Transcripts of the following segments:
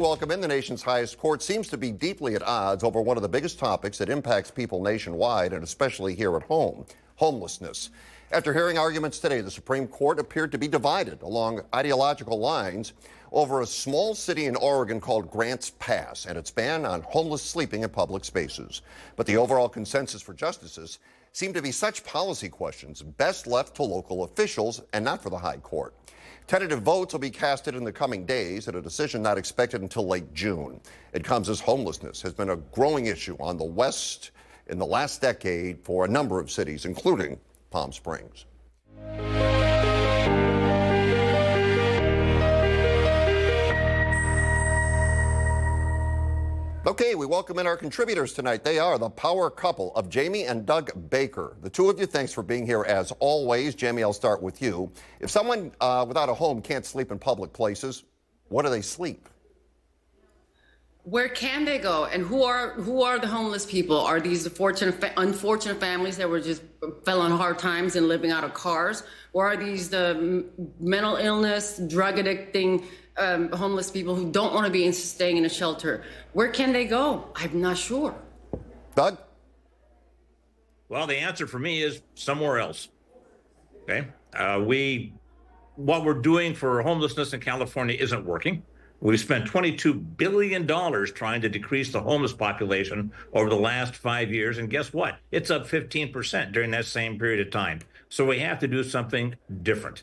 Welcome in. The nation's highest court seems to be deeply at odds over one of the biggest topics that impacts people nationwide and especially here at home, homelessness. After hearing arguments today, the Supreme Court appeared to be divided along ideological lines over a small city in Oregon called Grants Pass and its ban on homeless sleeping in public spaces. But the overall consensus for justices seem to be such policy questions best left to local officials and not for the high court. Tentative votes will be casted in the coming days, and a decision not expected until late June. It comes as homelessness has been a growing issue on the West in the last decade for a number of cities, including Palm Springs. Okay, we welcome in our contributors tonight. They are the power couple of Jamie and Doug Baker. The two of you, thanks for being here as always. Jamie, I'll start with you. If someone without a home can't sleep in public places, where do they sleep? Where can they go? And who are the homeless people? Are these the unfortunate families that were just fell on hard times and living out of cars? Or are these the mental illness, drug addicting homeless people who don't want to be staying in a shelter? Where can they go? I'm not sure. Doug? Well, the answer for me is somewhere else. Okay. What we're doing for homelessness in California isn't working. We've spent $22 billion trying to decrease the homeless population over the last 5 years. And guess what? It's up 15% during that same period of time. So we have to do something different.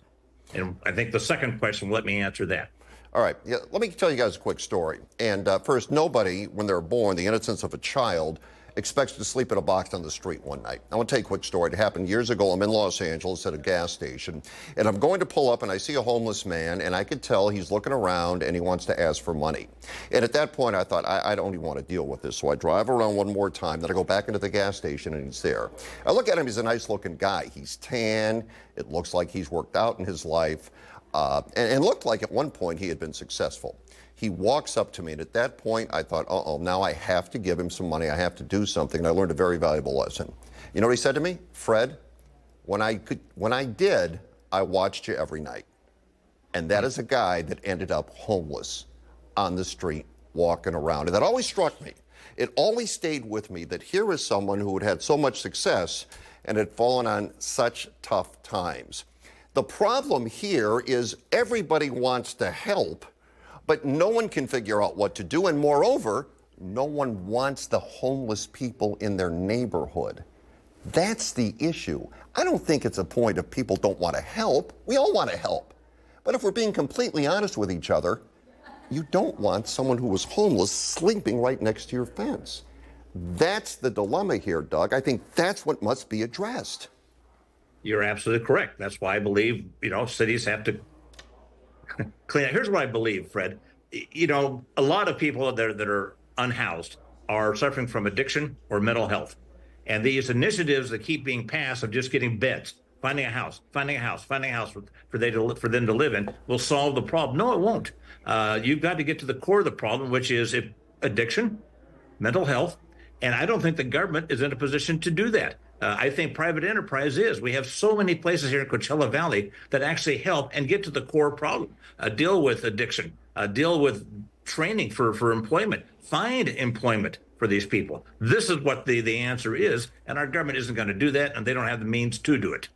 And I think the second question, let me answer that. All right. Yeah, let me tell you guys a quick story. And first, nobody, when they're born, the innocence of a child, expects to sleep in a box on the street one night. I want to tell you a quick story. It happened years ago. I'm in Los Angeles at a gas station, and I'm going to pull up, and I see a homeless man, and I could tell he's looking around, and he wants to ask for money. And at that point, I thought, I don't even want to deal with this. So I drive around one more time. Then I go back into the gas station, and he's there. I look at him. He's a nice-looking guy. He's tan. It looks like he's worked out in his life, and looked like at one point he had been successful. He walks up to me, and at that point, I thought, uh-oh, now I have to give him some money. I have to do something. And I learned a very valuable lesson. You know what he said to me? Fred, when I did, I watched you every night. And that is a guy that ended up homeless on the street, walking around. And that always struck me. It always stayed with me that here is someone who had had so much success and had fallen on such tough times. The problem here is everybody wants to help, but no one can figure out what to do. And moreover, no one wants the homeless people in their neighborhood. That's the issue. I don't think it's a point of people don't want to help. We all want to help. But if we're being completely honest with each other, you don't want someone who was homeless sleeping right next to your fence. That's the dilemma here, Doug. I think that's what must be addressed. You're absolutely correct. That's why I believe, cities have to clean up. Here's what I believe, Fred. A lot of people that are unhoused are suffering from addiction or mental health. And these initiatives that keep being passed of just getting beds, finding a house for them to live in will solve the problem. No, it won't. You've got to get to the core of the problem, which is addiction, mental health. And I don't think the government is in a position to do that. I think private enterprise is. We have so many places here in Coachella Valley that actually help and get to the core problem, deal with addiction, deal with training for employment, find employment for these people. This is what the answer is, and our government isn't going to do that, and they don't have the means to do it.